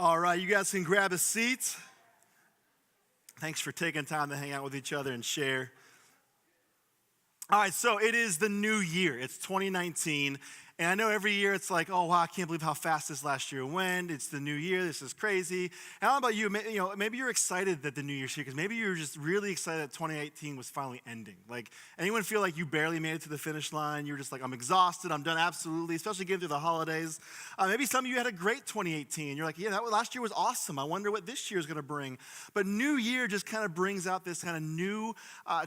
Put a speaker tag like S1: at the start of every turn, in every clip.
S1: All right, you guys can grab a seat. Thanks for taking time to hang out with each other and share. All right, so it is the new year. It's 2019. And I know every year it's like, oh, wow, I can't believe how fast this last year went. It's the new year. This is crazy. And I don't know about you. Maybe you're excited that the new year's here because maybe you're just really excited that 2018 was finally ending. Like, anyone feel like you barely made it to the finish line? You're just like, I'm exhausted. I'm done absolutely, especially getting through the holidays. Maybe some of you had a great 2018. You're like, yeah, last year was awesome. I wonder what this year is going to bring. But new year just kind of brings out this kind of new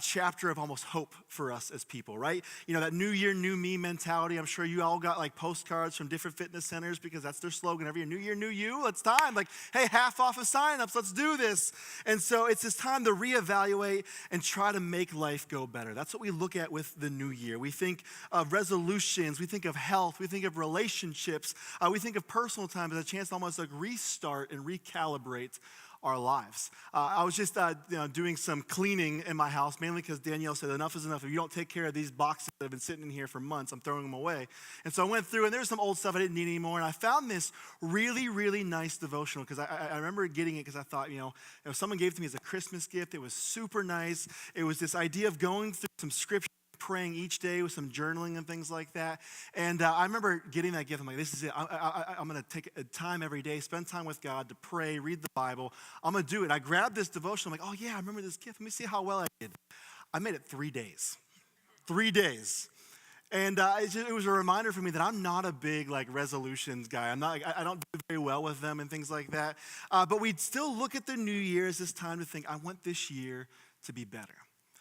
S1: chapter of almost hope for us as people, right? You know, that new year, new me mentality. I'm sure you all got like postcards from different fitness centers because that's their slogan every year. New year, new you. It's time. Like, hey, half off of signups. Let's do this. And so it's this time to reevaluate and try to make life go better. That's what we look at with the new year. We think of resolutions. We think of health. We think of relationships. We think of personal time as a chance to almost like restart and recalibrate our lives. I was just doing some cleaning in my house, mainly because Danielle said enough is enough. If you don't take care of these boxes that have been sitting in here for months, I'm throwing them away. And so I went through, and there's some old stuff I didn't need anymore, and I found this really, really nice devotional because I remember getting it because I thought, someone gave it to me as a Christmas gift. It was super nice. It was this idea of going through some scripture, praying each day with some journaling and things like that. And I remember getting that gift. I'm like, this is it. I'm going to take time every day, spend time with God to pray, read the Bible. I'm going to do it. I grabbed this devotion. I'm like, oh yeah, I remember this gift. Let me see how well I did. I made it 3 days. 3 days. And it was a reminder for me that I'm not a big resolutions guy. I don't do very well with them and things like that. But we'd still look at the new year as this time to think, I want this year to be better.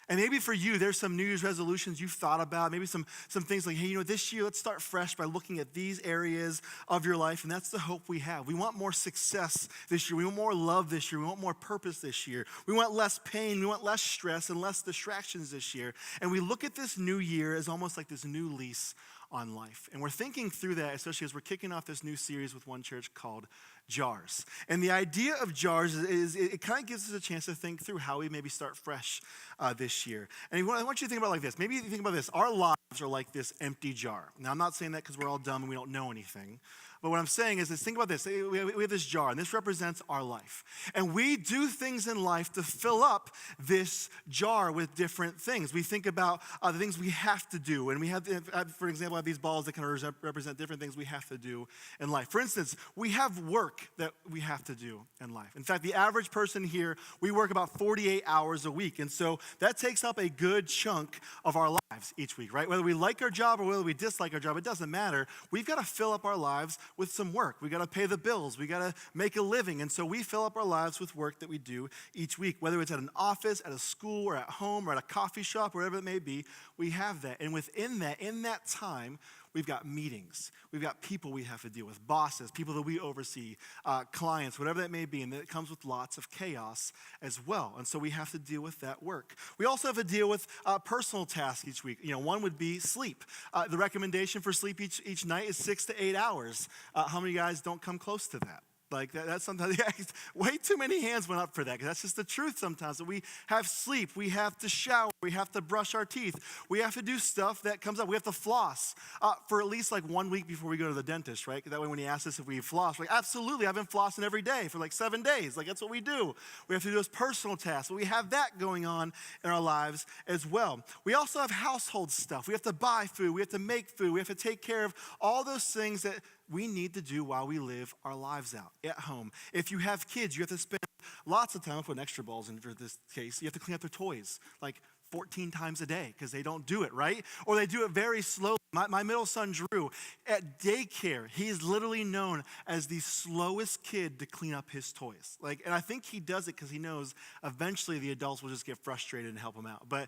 S1: And maybe for you, there's some New Year's resolutions you've thought about. Maybe some things like, hey, this year, let's start fresh by looking at these areas of your life. And that's the hope we have. We want more success this year. We want more love this year. We want more purpose this year. We want less pain. We want less stress and less distractions this year. And we look at this new year as almost like this new lease on life. And we're thinking through that, especially as we're kicking off this new series with one church called Jars. And the idea of Jars is it kind of gives us a chance to think through how we maybe start fresh this year. And I want you to think about it like this. Maybe you think about this. Our lives are like this empty jar. Now, I'm not saying that because we're all dumb and we don't know anything. But what I'm saying is think about this. We have this jar, and this represents our life. And we do things in life to fill up this jar with different things. We think about the things we have to do. And we have, for example, have these balls that can represent different things we have to do in life. For instance, we have work that we have to do in life. In fact, the average person here, we work about 48 hours a week. And so that takes up a good chunk of our lives each week, right? Whether we like our job or whether we dislike our job, it doesn't matter. We've got to fill up our lives with some work. We got to pay the bills. We got to make a living. And so we fill up our lives with work that we do each week, whether it's at an office, at a school, or at home, or at a coffee shop, wherever it may be, we have that. And within that, in that time, we've got meetings. We've got people we have to deal with, bosses, people that we oversee, clients, whatever that may be. And it comes with lots of chaos as well. And so we have to deal with that work. We also have to deal with personal tasks each week. One would be sleep. The recommendation for sleep each night is 6 to 8 hours. How many guys don't come close to that? Like that's sometimes way too many hands went up for that because that's just the truth sometimes. That we have sleep, we have to shower, we have to brush our teeth, we have to do stuff that comes up. We have to floss for at least 1 week before we go to the dentist, right? That way when he asks us if we floss, we're like, absolutely, I've been flossing every day for 7 days. That's what we do. We have to do those personal tasks. So we have that going on in our lives as well. We also have household stuff. We have to buy food, we have to make food, we have to take care of all those things that we need to do while we live our lives out at home. If you have kids, you have to spend lots of time, I'll put extra balls in for this case, you have to clean up their toys 14 times a day because they don't do it, right? Or they do it very slowly. My middle son, Drew, at daycare, he is literally known as the slowest kid to clean up his toys. And I think he does it because he knows eventually the adults will just get frustrated and help him out. But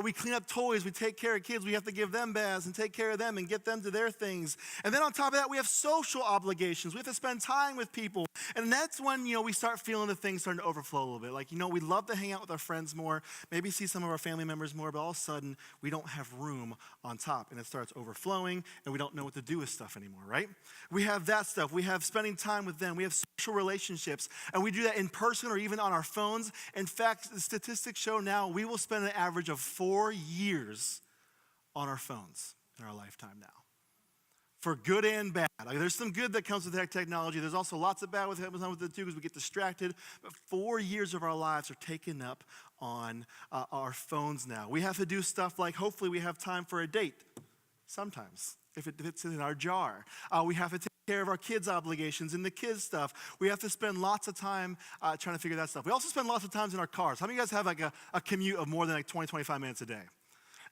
S1: we clean up toys, we take care of kids, we have to give them baths and take care of them and get them to their things. And then on top of that, we have social obligations. We have to spend time with people. And that's when, we start feeling the things starting to overflow a little bit. We love to hang out with our friends more, maybe see some of our family members more, but all of a sudden, we don't have room on top. And it starts overflowing, and we don't know what to do with stuff anymore, right? We have that stuff. We have spending time with them. We have social relationships, and we do that in person or even on our phones. In fact, the statistics show now we will spend an average of 4 years on our phones in our lifetime now. for good and bad. Like, there's some good that comes with that technology. There's also lots of bad with it with it too, because we get distracted. But 4 years of our lives are taken up on our phones now. We have to do stuff like, hopefully we have time for a date sometimes, if it fits in our jar. We have to take care of our kids' obligations and the kids' stuff. We have to spend lots of time trying to figure that stuff. We also spend lots of times in our cars. How many of you guys have like a commute of more than like 20, 25 minutes a day?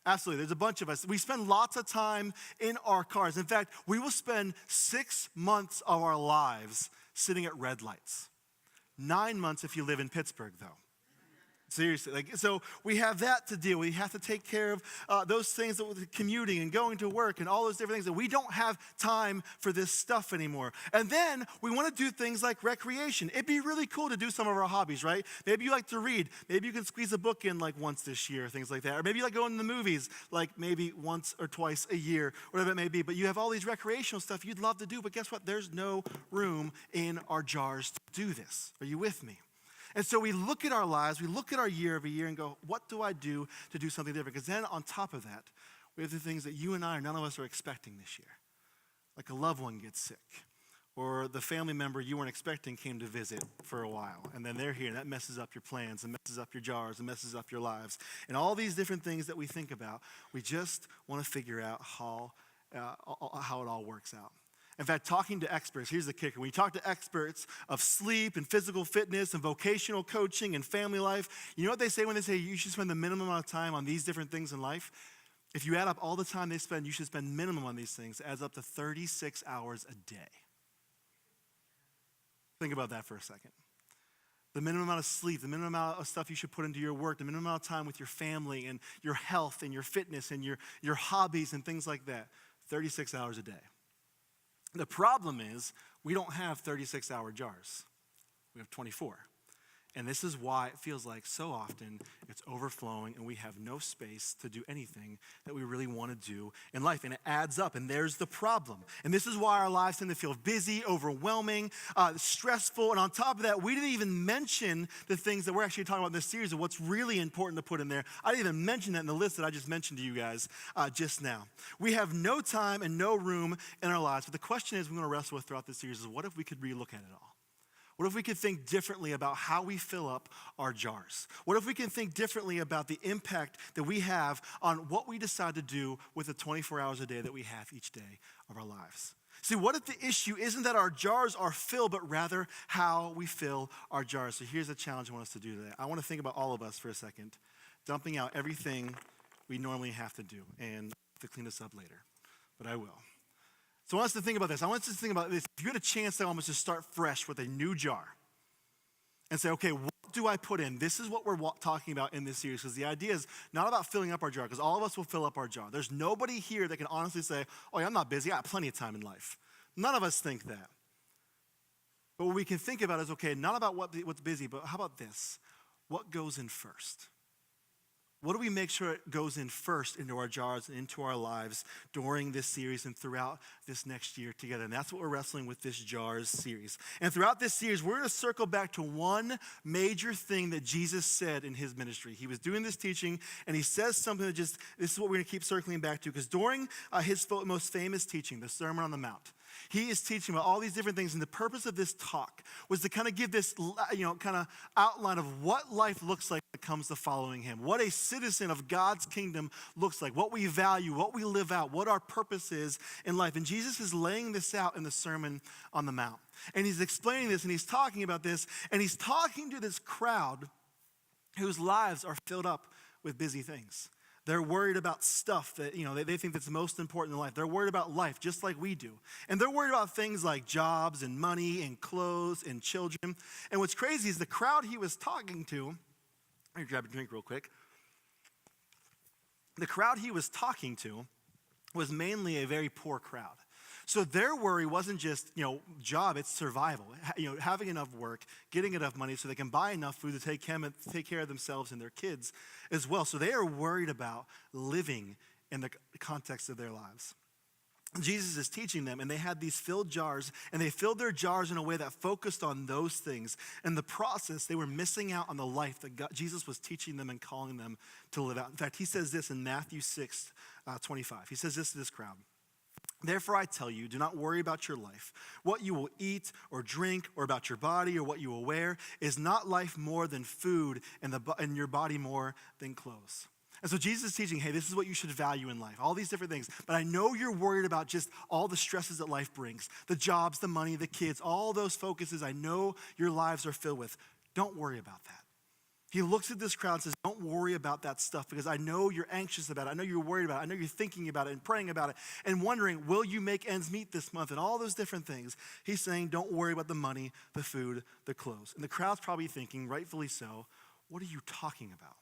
S1: Absolutely, there's a bunch of us. We spend lots of time in our cars. In fact, we will spend 6 months of our lives sitting at red lights. 9 months if you live in Pittsburgh, though. Seriously, so we have that to deal with. We have to take care of those things with commuting and going to work and all those different things that we don't have time for this stuff anymore. And then we want to do things like recreation. It'd be really cool to do some of our hobbies, right? Maybe you like to read. Maybe you can squeeze a book in like once this year, things like that. Or maybe you like going to the movies like maybe once or twice a year, whatever it may be. But you have all these recreational stuff you'd love to do, but guess what? There's no room in our jars to do this. Are you with me? And so we look at our lives, we look at our year every year and go, what do I do to do something different? Because then on top of that, we have the things that you and I, or none of us are expecting this year. Like a loved one gets sick, or the family member you weren't expecting came to visit for a while, and then they're here, and that messes up your plans, and messes up your jars, and messes up your lives. And all these different things that we think about, we just want to figure out how it all works out. In fact, talking to experts, here's the kicker. When you talk to experts of sleep and physical fitness and vocational coaching and family life, you know what they say when they say you should spend the minimum amount of time on these different things in life? If you add up all the time they spend, you should spend minimum on these things. It adds up to 36 hours a day. Think about that for a second. The minimum amount of sleep, the minimum amount of stuff you should put into your work, the minimum amount of time with your family and your health and your fitness and your hobbies and things like that, 36 hours a day. The problem is we don't have 36-hour jars. We have 24. And this is why it feels like so often it's overflowing and we have no space to do anything that we really want to do in life. And it adds up, and there's the problem. And this is why our lives tend to feel busy, overwhelming, stressful. And on top of that, we didn't even mention the things that we're actually talking about in this series of what's really important to put in there. I didn't even mention that in the list that I just mentioned to you guys just now. We have no time and no room in our lives. But the question is we're going to wrestle with throughout this series is what if we could relook at it all? What if we could think differently about how we fill up our jars? What if we can think differently about the impact that we have on what we decide to do with the 24 hours a day that we have each day of our lives? See, what if the issue isn't that our jars are filled, but rather how we fill our jars? So here's the challenge I want us to do today. I want to think about all of us for a second, dumping out everything we normally have to do, and to clean this up later, but I will. So I want us to think about this. I want us to think about this. If you had a chance to almost just start fresh with a new jar and say, okay, what do I put in? This is what we're talking about in this series, because the idea is not about filling up our jar, because all of us will fill up our jar. There's nobody here that can honestly say, oh yeah, I'm not busy. I have plenty of time in life. None of us think that. But what we can think about is, okay, not about what's busy, but how about this? What goes in first? What do we make sure it goes in first into our jars and into our lives during this series and throughout this next year together? And that's what we're wrestling with this jars series. And throughout this series, we're going to circle back to one major thing that Jesus said in his ministry. He was doing this teaching, and he says something that this is what we're going to keep circling back to, because during his most famous teaching, the Sermon on the Mount, he is teaching about all these different things, and the purpose of this talk was to kind of give this, kind of outline of what life looks like when it comes to following him, what a citizen of God's kingdom looks like, what we value, what we live out, what our purpose is in life. And Jesus is laying this out in the Sermon on the Mount. And he's explaining this, and he's talking about this, and he's talking to this crowd whose lives are filled up with busy things. They're worried about stuff that, they think that's most important in life. They're worried about life just like we do. And they're worried about things like jobs and money and clothes and children. And what's crazy is the crowd he was talking to, let me grab a drink real quick. The crowd he was talking to was mainly a very poor crowd. So their worry wasn't just, job, it's survival. Having enough work, getting enough money so they can buy enough food to take care of themselves and their kids as well. So they are worried about living in the context of their lives. Jesus is teaching them, and they had these filled jars, and they filled their jars in a way that focused on those things. In the process, they were missing out on the life that Jesus was teaching them and calling them to live out. In fact, he says this in Matthew 6:25. He says this to this crowd. Therefore, I tell you, do not worry about your life, what you will eat or drink, or about your body or what you will wear. Is not life more than food, and your body more than clothes? And so Jesus is teaching, hey, this is what you should value in life, all these different things. But I know you're worried about just all the stresses that life brings, the jobs, the money, the kids, all those focuses I know your lives are filled with. Don't worry about that. He looks at this crowd and says, don't worry about that stuff because I know you're anxious about it. I know you're worried about it. I know you're thinking about it and praying about it and wondering, will you make ends meet this month and all those different things. He's saying, don't worry about the money, the food, the clothes. And the crowd's probably thinking, rightfully so, what are you talking about?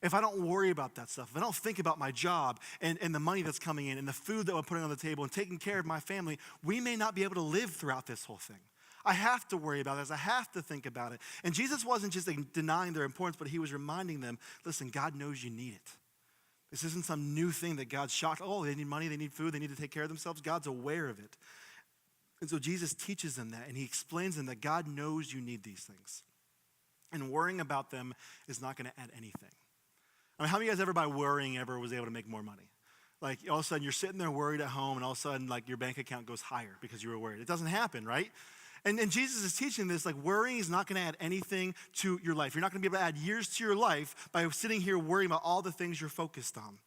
S1: If I don't worry about that stuff, if I don't think about my job and the money that's coming in and the food that I'm putting on the table and taking care of my family, we may not be able to live throughout this whole thing. I have to worry about this. I have to think about it. And Jesus wasn't just denying their importance, but he was reminding them, listen, God knows you need it. This isn't some new thing that God's shocked. Oh, they need money, they need food, they need to take care of themselves. God's aware of it. And so Jesus teaches them that, and he explains to them that God knows you need these things. And worrying about them is not going to add anything. I mean, how many of you guys ever by worrying ever was able to make more money? Like all of a sudden you're sitting there worried at home, and all of a sudden like your bank account goes higher because you were worried. It doesn't happen, right? And Jesus is teaching this, like worrying is not going to add anything to your life. You're not going to be able to add years to your life by sitting here worrying about all the things you're focused on.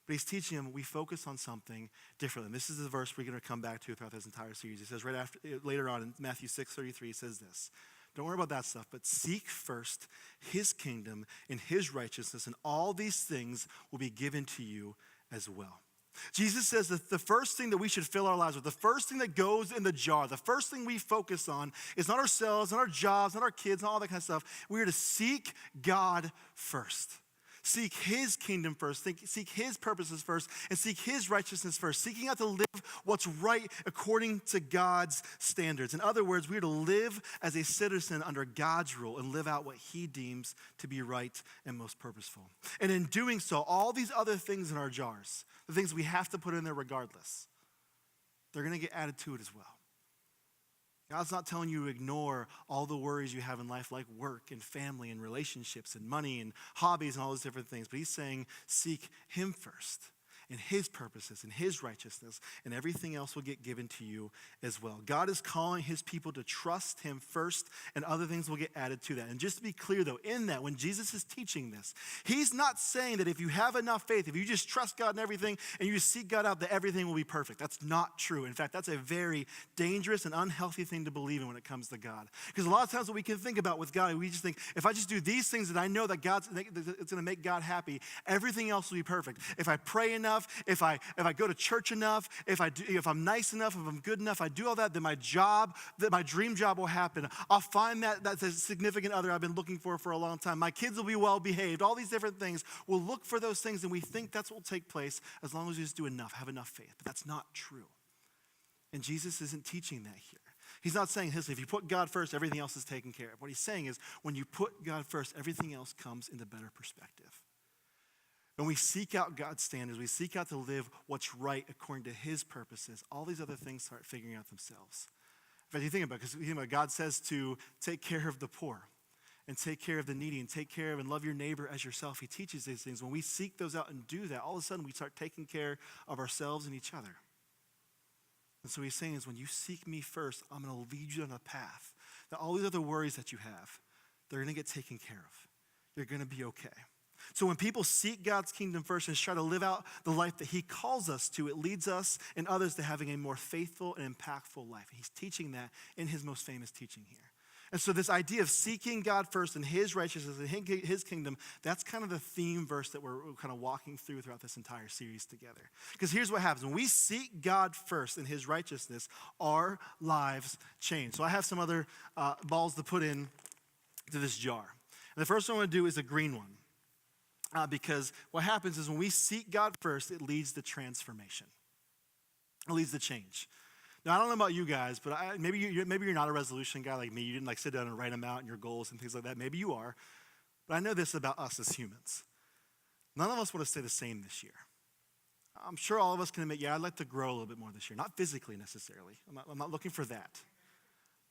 S1: But he's teaching them we focus on something different. And this is the verse we're going to come back to throughout this entire series. He says later on in Matthew 6:33, he says this. Don't worry about that stuff, but seek first his kingdom and his righteousness, and all these things will be given to you as well. Jesus says that the first thing that we should fill our lives with, the first thing that goes in the jar, the first thing we focus on is not ourselves, not our jobs, not our kids, not all that kind of stuff. We are to seek God first. Seek his kingdom first, seek his purposes first, and seek his righteousness first. Seeking out to live what's right according to God's standards. In other words, we are to live as a citizen under God's rule and live out what he deems to be right and most purposeful. And in doing so, all these other things in our jars, the things we have to put in there regardless, they're going to get added to it as well. God's not telling you to ignore all the worries you have in life, like work and family and relationships and money and hobbies and all those different things. But he's saying, seek him first and his purposes and his righteousness, and everything else will get given to you as well. God is calling his people to trust him first, and other things will get added to that. And just to be clear though, in that, when Jesus is teaching this, he's not saying that if you have enough faith, if you just trust God in everything and you just seek God out, that everything will be perfect. That's not true. In fact, that's a very dangerous and unhealthy thing to believe in when it comes to God. Because a lot of times what we can think about with God, we just think, if I just do these things that I know that it's going to make God happy, everything else will be perfect. If I pray enough, if I go to church enough, if I'm nice enough, if I'm good enough, I do all that, then my dream job will happen. I'll find that's a significant other I've been looking for a long time. My kids will be well behaved. All these different things. We'll look for those things and we think that's what will take place as long as we just do enough, have enough faith. But that's not true. And Jesus isn't teaching that here. He's not saying, listen, if you put God first, everything else is taken care of. What he's saying is when you put God first, everything else comes into better perspective. When we seek out God's standards, we seek out to live what's right according to his purposes, all these other things start figuring out themselves. In fact, you think about it, because God says to take care of the poor and take care of the needy and take care of and love your neighbor as yourself. He teaches these things. When we seek those out and do that, all of a sudden we start taking care of ourselves and each other. And so he's saying is when you seek me first, I'm going to lead you on a path that all these other worries that you have, they're going to get taken care of. You're going to be okay. So when people seek God's kingdom first and try to live out the life that he calls us to, it leads us and others to having a more faithful and impactful life. And he's teaching that in his most famous teaching here. And so this idea of seeking God first and his righteousness and his kingdom, that's kind of the theme verse that we're kind of walking throughout this entire series together. Because here's what happens. When we seek God first and his righteousness, our lives change. So I have some other balls to put in to this jar. And the first one I'm going to do is a green one. Because what happens is when we seek God first, it leads to transformation. It leads to change. Now, I don't know about you guys, but maybe you're not a resolution guy like me. You didn't sit down and write them out and your goals and things like that. Maybe you are. But I know this about us as humans. None of us want to stay the same this year. I'm sure all of us can admit, I'd like to grow a little bit more this year. Not physically necessarily. I'm not looking for that.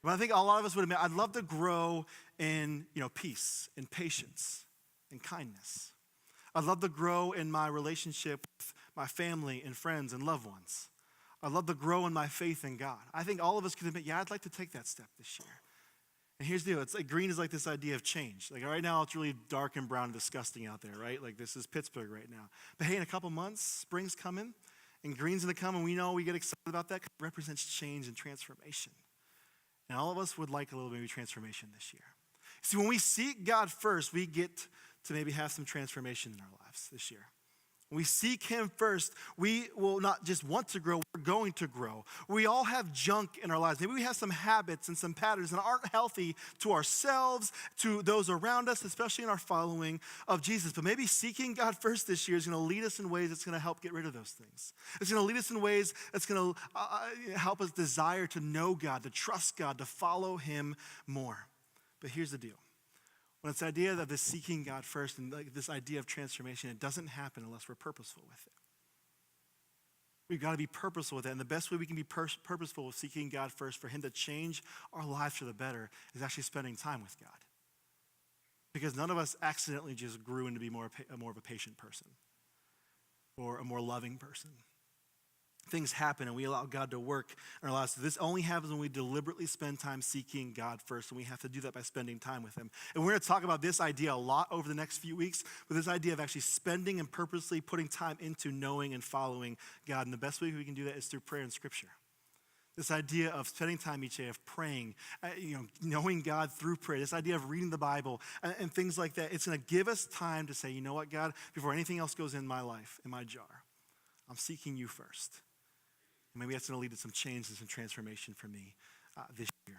S1: But I think a lot of us would admit, I'd love to grow in peace and patience and kindness. I'd love to grow in my relationship with my family and friends and loved ones. I'd love to grow in my faith in God. I think all of us can admit, yeah, I'd like to take that step this year. And here's the deal. It's like green is like this idea of change. Like right now, it's really dark and brown and disgusting out there, right? Like this is Pittsburgh right now. But hey, in a couple months, spring's coming, and green's gonna come, and we know we get excited about that because it represents change and transformation. And all of us would like a little maybe transformation this year. See, when we seek God first, we get to maybe have some transformation in our lives this year. When we seek him first, we will not just want to grow, we're going to grow. We all have junk in our lives. Maybe we have some habits and some patterns that aren't healthy to ourselves, to those around us, especially in our following of Jesus. But maybe seeking God first this year is going to lead us in ways that's going to help get rid of those things. It's going to lead us in ways that's going to help us desire to know God, to trust God, to follow him more. But here's the deal. When it's the idea of this seeking God first and like this idea of transformation, it doesn't happen unless we're purposeful with it. We've got to be purposeful with it. And the best way we can be purposeful with seeking God first for him to change our lives for the better is actually spending time with God. Because none of us accidentally just grew into be more of a patient person or a more loving person. Things happen and we allow God to work in our lives. So this only happens when we deliberately spend time seeking God first, and we have to do that by spending time with him. And we're going to talk about this idea a lot over the next few weeks, but this idea of actually spending and purposely putting time into knowing and following God. And the best way we can do that is through prayer and scripture. This idea of spending time each day, of praying, knowing God through prayer, this idea of reading the Bible and things like that. It's going to give us time to say, you know what, God, before anything else goes in my life, in my jar, I'm seeking you first. Maybe that's going to lead to some change and some transformation for me this year.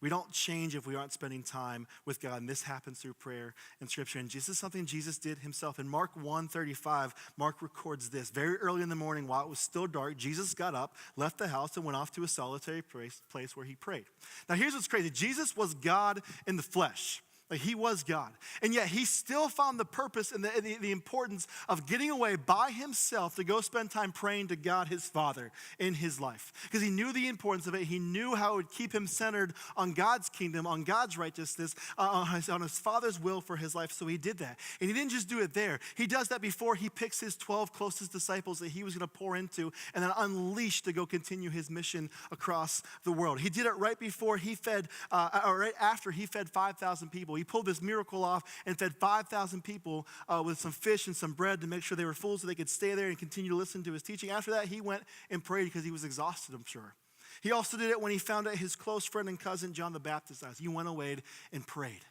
S1: We don't change if we aren't spending time with God, and this happens through prayer and scripture. And this is something Jesus did himself. In Mark 1:35, Mark records this. Very early in the morning, while it was still dark, Jesus got up, left the house, and went off to a solitary place where he prayed. Now here's what's crazy. Jesus was God in the flesh. Like he was God. And yet he still found the purpose and the importance of getting away by himself to go spend time praying to God, his Father, in his life. Because he knew the importance of it. He knew how it would keep him centered on God's kingdom, on God's righteousness, on his Father's will for his life. So he did that. And he didn't just do it there. He does that before he picks his 12 closest disciples that he was going to pour into and then unleash to go continue his mission across the world. He did it right before he fed, or right after he fed 5,000 people. He pulled this miracle off and fed 5,000 people with some fish and some bread to make sure they were full so they could stay there and continue to listen to his teaching. After that, he went and prayed because he was exhausted, I'm sure. He also did it when he found out his close friend and cousin, John the Baptist, died. He went away and prayed.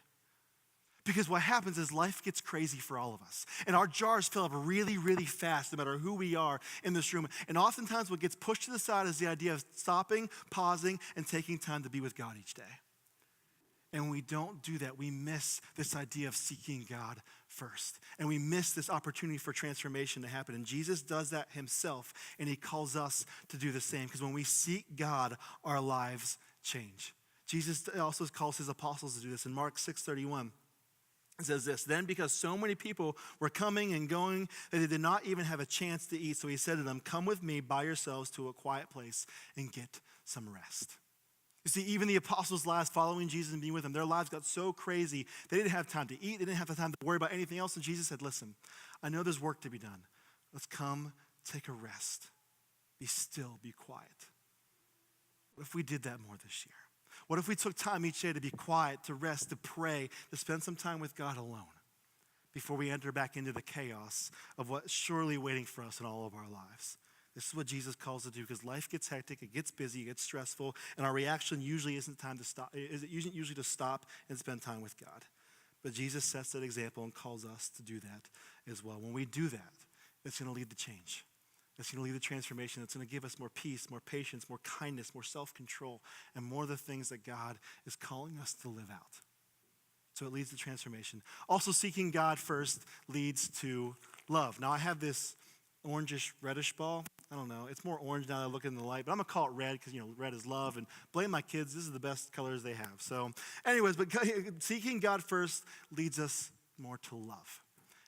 S1: Because what happens is life gets crazy for all of us. And our jars fill up really, really fast, no matter who we are in this room. And oftentimes what gets pushed to the side is the idea of stopping, pausing, and taking time to be with God each day. And when we don't do that, we miss this idea of seeking God first. And we miss this opportunity for transformation to happen. And Jesus does that himself, and he calls us to do the same. Because when we seek God, our lives change. Jesus also calls his apostles to do this. In Mark 6:31, it says this, then because so many people were coming and going that they did not even have a chance to eat, so he said to them, come with me by yourselves to a quiet place and get some rest. You see, even the apostles' lives following Jesus and being with him, their lives got so crazy, they didn't have time to eat, they didn't have the time to worry about anything else. And Jesus said, listen, I know there's work to be done. Let's come, take a rest, be still, be quiet. What if we did that more this year? What if we took time each day to be quiet, to rest, to pray, to spend some time with God alone before we enter back into the chaos of what's surely waiting for us in all of our lives? This is what Jesus calls us to do because life gets hectic, it gets busy, it gets stressful, and our reaction usually isn't usually to stop and spend time with God. But Jesus sets that example and calls us to do that as well. When we do that, it's going to lead to change. It's going to lead to transformation. It's going to give us more peace, more patience, more kindness, more self-control, and more of the things that God is calling us to live out. So it leads to transformation. Also, seeking God first leads to love. Now, I have this orangish, reddish ball. I don't know. It's more orange now that I look in the light, but I'm going to call it red because, red is love. And blame my kids. This is the best colors they have. So anyways, but seeking God first leads us more to love.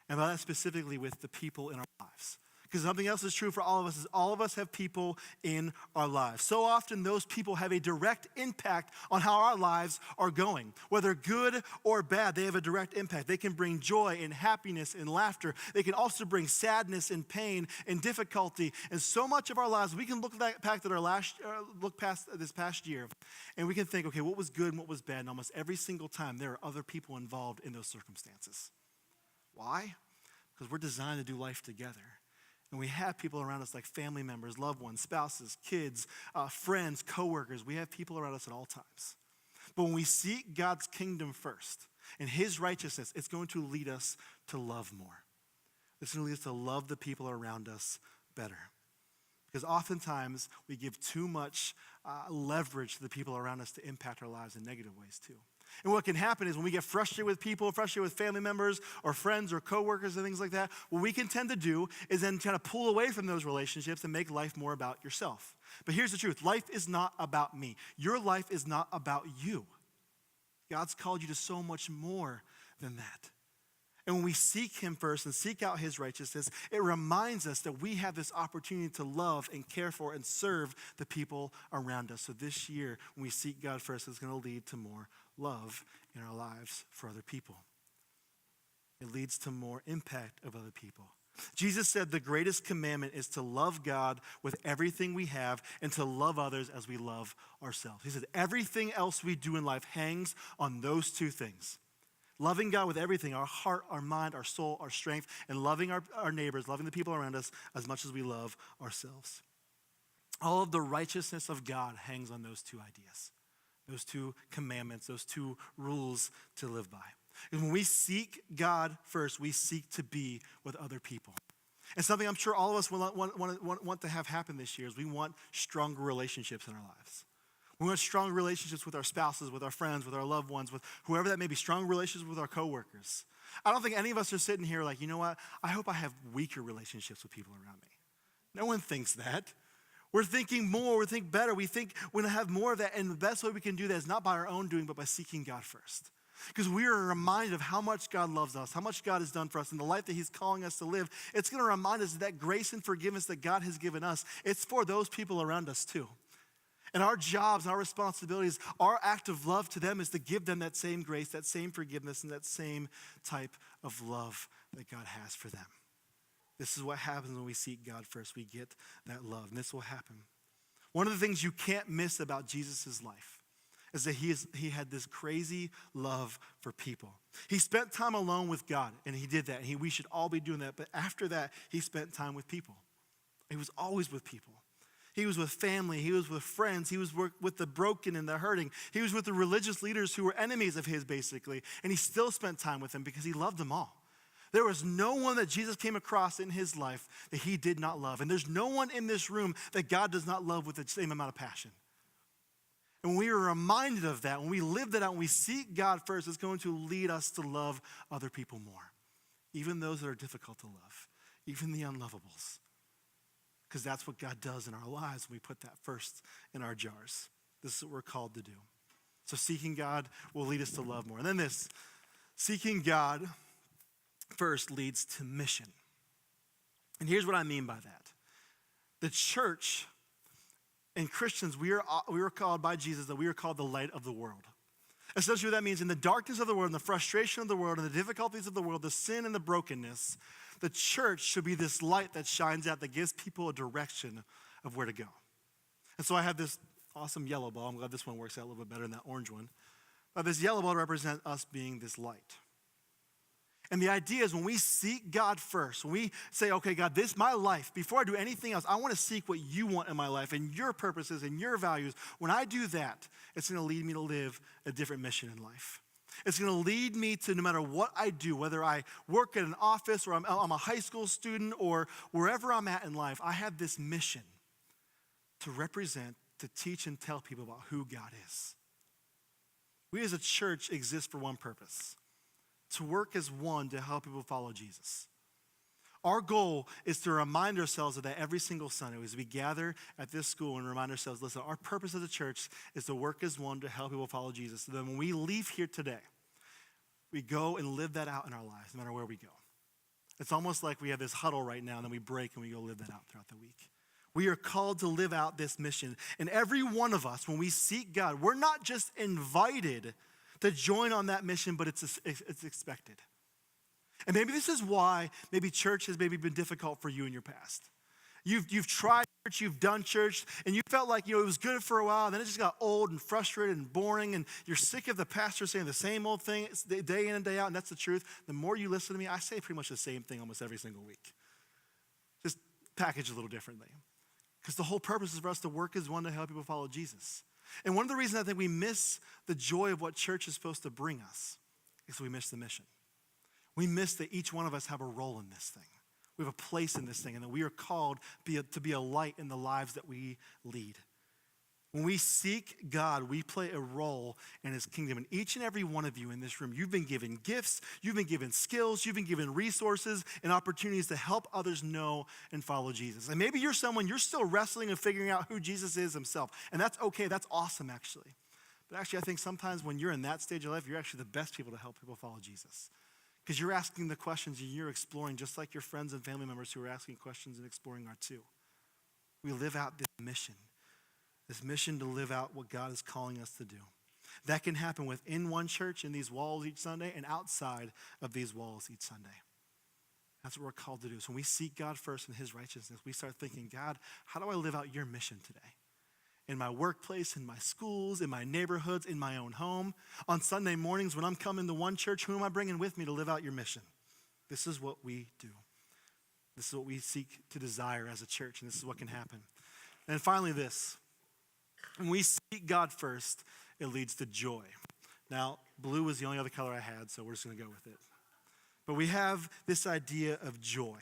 S1: And by that specifically with the people in our lives. Because something else is true for all of us is all of us have people in our lives. So often those people have a direct impact on how our lives are going. Whether good or bad, they have a direct impact. They can bring joy and happiness and laughter. They can also bring sadness and pain and difficulty. And so much of our lives, we can look back at look past this past year, and we can think, okay, what was good and what was bad? And almost every single time there are other people involved in those circumstances. Why? Because we're designed to do life together. And we have people around us like family members, loved ones, spouses, kids, friends, coworkers. We have people around us at all times. But when we seek God's kingdom first and his righteousness, it's going to lead us to love more. It's going to lead us to love the people around us better. Because oftentimes we give too much leverage to the people around us to impact our lives in negative ways too. And what can happen is when we get frustrated with people, frustrated with family members or friends or coworkers and things like that, what we can tend to do is then kind of pull away from those relationships and make life more about yourself. But here's the truth. Life is not about me. Your life is not about you. God's called you to so much more than that. And when we seek him first and seek out his righteousness, it reminds us that we have this opportunity to love and care for and serve the people around us. So this year, when we seek God first, it's going to lead to more love in our lives for other people. It leads to more impact of other people. Jesus said the greatest commandment is to love God with everything we have and to love others as we love ourselves. He said everything else we do in life hangs on those two things. Loving God with everything, our heart, our mind, our soul, our strength, and loving our neighbors, loving the people around us as much as we love ourselves. All of the righteousness of God hangs on those two ideas, those two commandments, those two rules to live by. And when we seek God first, we seek to be with other people. And something I'm sure all of us want to have happen this year is we want stronger relationships in our lives. We want strong relationships with our spouses, with our friends, with our loved ones, with whoever that may be, strong relationships with our coworkers. I don't think any of us are sitting here like, you know what? I hope I have weaker relationships with people around me. No one thinks that. We're thinking more, we think better. We think we're going to have more of that. And the best way we can do that is not by our own doing, but by seeking God first. Because we are reminded of how much God loves us, how much God has done for us, and the life that he's calling us to live. It's going to remind us that grace and forgiveness that God has given us, it's for those people around us too. And our jobs, our responsibilities, our act of love to them is to give them that same grace, that same forgiveness, and that same type of love that God has for them. This is what happens when we seek God first. We get that love, and this will happen. One of the things you can't miss about Jesus' life is that he had this crazy love for people. He spent time alone with God, and he did that. And we should all be doing that. But after that, he spent time with people. He was always with people. He was with family. He was with friends. He was with the broken and the hurting. He was with the religious leaders who were enemies of his, basically. And he still spent time with them because he loved them all. There was no one that Jesus came across in his life that he did not love. And there's no one in this room that God does not love with the same amount of passion. And when we are reminded of that, when we live that out, when we seek God first, it's going to lead us to love other people more. Even those that are difficult to love. Even the unlovables. Because that's what God does in our lives when we put that first in our jars. This is what we're called to do. So seeking God will lead us to love more. And then this, seeking God first leads to mission. And here's what I mean by that. The church and Christians, we are called by Jesus that we are called the light of the world. Essentially what that means, in the darkness of the world, in the frustration of the world, in the difficulties of the world, the sin and the brokenness, the church should be this light that shines out, that gives people a direction of where to go. And so I have this awesome yellow ball. I'm glad this one works out a little bit better than that orange one. But this yellow ball represents us being this light. And the idea is when we seek God first, when we say, okay, God, this is my life. Before I do anything else, I want to seek what you want in my life and your purposes and your values. When I do that, it's going to lead me to live a different mission in life. It's going to lead me to, no matter what I do, whether I work at an office or I'm a high school student or wherever I'm at in life, I have this mission to represent, to teach and tell people about who God is. We as a church exist for one purpose, to work as one to help people follow Jesus. Our goal is to remind ourselves of that every single Sunday as we gather at this school and remind ourselves, listen, our purpose as a church is to work as one to help people follow Jesus. So then when we leave here today, we go and live that out in our lives, no matter where we go. It's almost like we have this huddle right now, and then we break and we go live that out throughout the week. We are called to live out this mission. And every one of us, when we seek God, we're not just invited to join on that mission, but it's expected. And maybe this is why maybe church has maybe been difficult for you in your past. You've tried church, you've done church, and you felt like it was good for a while, and then it just got old and frustrated and boring, and you're sick of the pastor saying the same old thing day in and day out, and that's the truth. The more you listen to me, I say pretty much the same thing almost every single week. Just packaged a little differently. Because the whole purpose is for us to work as one to help people follow Jesus. And one of the reasons I think we miss the joy of what church is supposed to bring us is we miss the mission. We miss that each one of us have a role in this thing. We have a place in this thing, and that we are called to be a light in the lives that we lead. When we seek God, we play a role in his kingdom. And each and every one of you in this room, you've been given gifts, you've been given skills, you've been given resources and opportunities to help others know and follow Jesus. And maybe you're still wrestling and figuring out who Jesus is himself. And that's okay, that's awesome actually. But actually I think sometimes when you're in that stage of life, you're actually the best people to help people follow Jesus. Because you're asking the questions and you're exploring just like your friends and family members who are asking questions and exploring are too. We live out this mission to live out what God is calling us to do. That can happen within one church in these walls each Sunday and outside of these walls each Sunday. That's what we're called to do. So when we seek God first and his righteousness, we start thinking, God, how do I live out your mission today? In my workplace, in my schools, in my neighborhoods, in my own home. On Sunday mornings when I'm coming to one church, who am I bringing with me to live out your mission? This is what we do. This is what we seek to desire as a church, and this is what can happen. And finally this, when we seek God first, it leads to joy. Now, blue was the only other color I had, so we're just gonna go with it. But we have this idea of joy.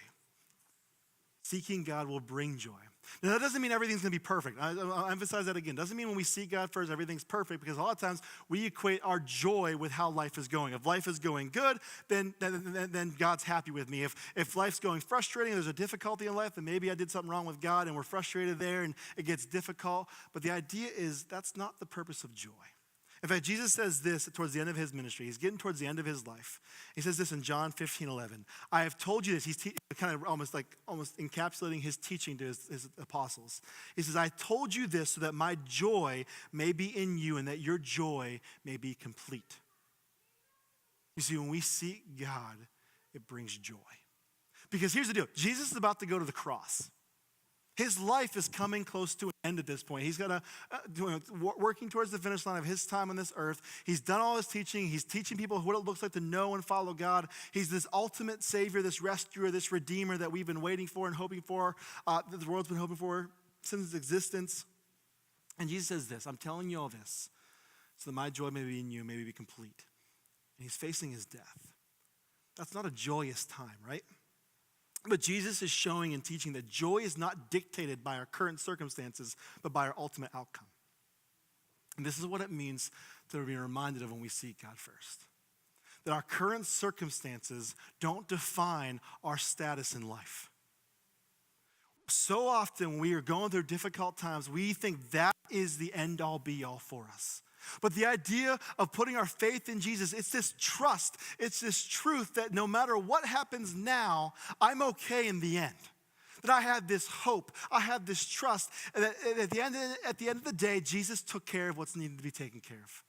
S1: Seeking God will bring joy. Now, that doesn't mean everything's gonna be perfect. I'll emphasize that again. Doesn't mean when we seek God first, everything's perfect, because a lot of times we equate our joy with how life is going. If life is going good, then God's happy with me. If life's going frustrating, there's a difficulty in life, then maybe I did something wrong with God and we're frustrated there and it gets difficult. But the idea is that's not the purpose of joy. In fact, Jesus says this towards the end of his ministry. He's getting towards the end of his life. He says this in John 15:11. I have told you this. He's kind of almost encapsulating his teaching to his apostles. He says, I told you this so that my joy may be in you and that your joy may be complete. You see, when we seek God, it brings joy. Because here's the deal. Jesus is about to go to the cross. His life is coming close to an end at this point. He's working towards the finish line of his time on this earth. He's done all his teaching. He's teaching people what it looks like to know and follow God. He's this ultimate savior, this rescuer, this redeemer that we've been waiting for and hoping for, that the world's been hoping for since its existence. And Jesus says this, I'm telling you all this so that my joy may be in you, may be complete. And he's facing his death. That's not a joyous time, right? But Jesus is showing and teaching that joy is not dictated by our current circumstances, but by our ultimate outcome. And this is what it means to be reminded of when we seek God first. That our current circumstances don't define our status in life. So often when we are going through difficult times, we think that is the end-all be-all for us. But the idea of putting our faith in Jesus, it's this trust, it's this truth that no matter what happens now, I'm okay in the end. That I have this hope, I have this trust, and that at the end of the day, Jesus took care of what's needed to be taken care of.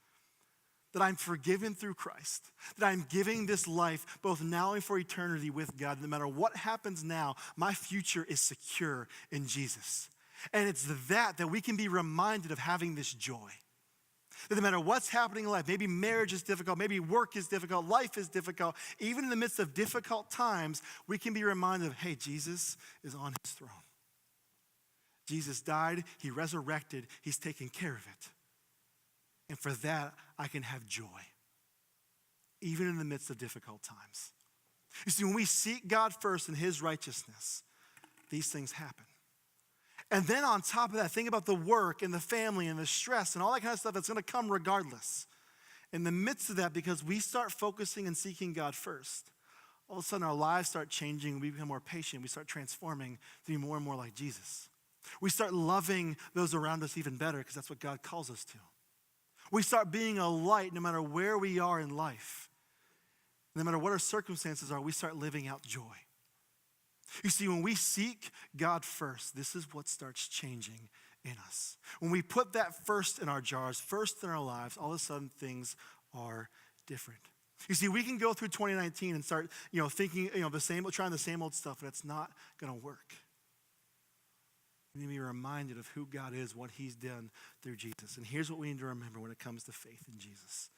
S1: That I'm forgiven through Christ, that I'm giving this life both now and for eternity with God. No matter what happens now, my future is secure in Jesus. And it's that we can be reminded of having this joy. That no matter what's happening in life, maybe marriage is difficult, maybe work is difficult, life is difficult, even in the midst of difficult times, we can be reminded of, hey, Jesus is on his throne. Jesus died, he resurrected, he's taken care of it. And for that, I can have joy, even in the midst of difficult times. You see, when we seek God first in his righteousness, these things happen. And then on top of that, think about the work and the family and the stress and all that kind of stuff that's going to come regardless. In the midst of that, because we start focusing and seeking God first, all of a sudden our lives start changing. We become more patient. We start transforming to be more and more like Jesus. We start loving those around us even better because that's what God calls us to. We start being a light no matter where we are in life. No matter what our circumstances are, we start living out joy. You see, when we seek God first, this is what starts changing in us. When we put that first in our jars, first in our lives, all of a sudden things are different. You see, we can go through 2019 and start, thinking, trying the same old stuff, but it's not going to work. We need to be reminded of who God is, what he's done through Jesus. And here's what we need to remember when it comes to faith in Jesus.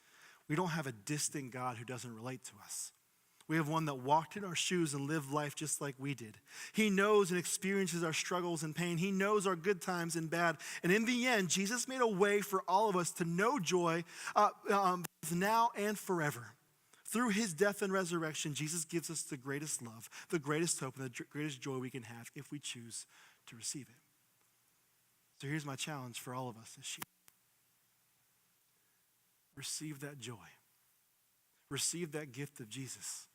S1: We don't have a distant God who doesn't relate to us. We have one that walked in our shoes and lived life just like we did. He knows and experiences our struggles and pain. He knows our good times and bad. And in the end, Jesus made a way for all of us to know joy now and forever. Through his death and resurrection, Jesus gives us the greatest love, the greatest hope, and the greatest joy we can have if we choose to receive it. So here's my challenge for all of us this year. Receive that joy. Receive that gift of Jesus.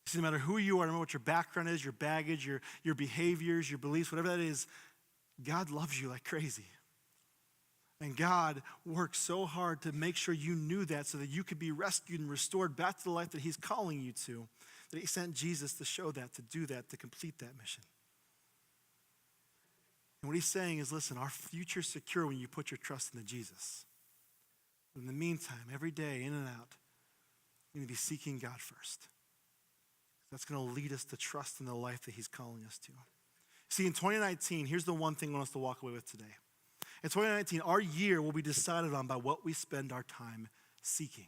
S1: See, no matter who you are, no matter what your background is, your baggage, your behaviors, your beliefs, whatever that is, God loves you like crazy. And God worked so hard to make sure you knew that so that you could be rescued and restored back to the life that he's calling you to, that he sent Jesus to show that, to do that, to complete that mission. And what he's saying is, listen, our future's secure when you put your trust in Jesus. But in the meantime, every day, in and out, you need to be seeking God first. That's going to lead us to trust in the life that he's calling us to. See, in 2019, here's the one thing I want us to walk away with today. In 2019, our year will be decided on by what we spend our time seeking.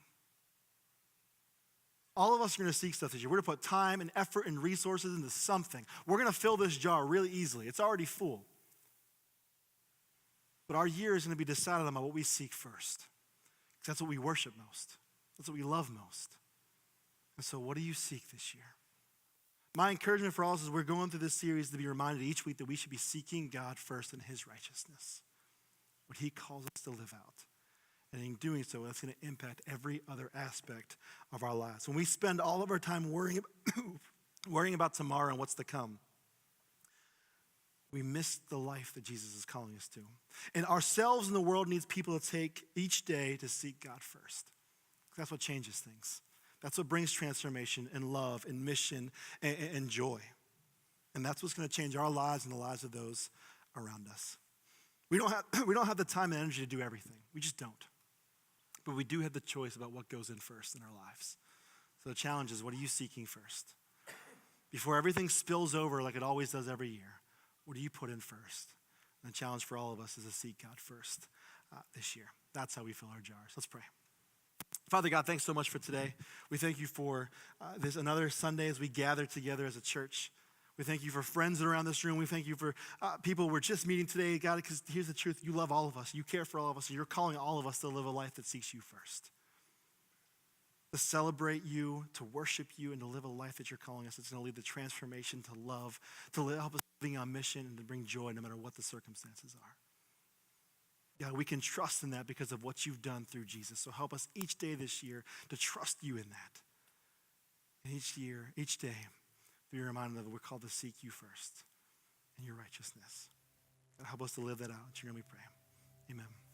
S1: All of us are going to seek stuff this year. We're going to put time and effort and resources into something. We're going to fill this jar really easily. It's already full. But our year is going to be decided on by what we seek first. Because that's what we worship most. That's what we love most. And so what do you seek this year? My encouragement for all of us is we're going through this series to be reminded each week that we should be seeking God first in his righteousness. What he calls us to live out. And in doing so, that's going to impact every other aspect of our lives. When we spend all of our time worrying about tomorrow and what's to come, we miss the life that Jesus is calling us to. And ourselves and the world needs people to take each day to seek God first. That's what changes things. That's what brings transformation and love and mission and joy. And that's what's going to change our lives and the lives of those around us. We don't have the time and energy to do everything. We just don't. But we do have the choice about what goes in first in our lives. So the challenge is, what are you seeking first? Before everything spills over like it always does every year, what do you put in first? And the challenge for all of us is to seek God first this year. That's how we fill our jars. Let's pray. Father God, thanks so much for today. We thank you for this another Sunday as we gather together as a church. We thank you for friends around this room. We thank you for people we're just meeting today, God, because here's the truth. You love all of us. You care for all of us. And you're calling all of us to live a life that seeks you first. To celebrate you, to worship you, and to live a life that you're calling us. It's going to lead to transformation, to love, to help us living on mission, and to bring joy no matter what the circumstances are. God, we can trust in that because of what you've done through Jesus. So help us each day this year to trust you in that. And each day, be reminded that we're called to seek you first in your righteousness. God, help us to live that out. In your name we pray. Amen.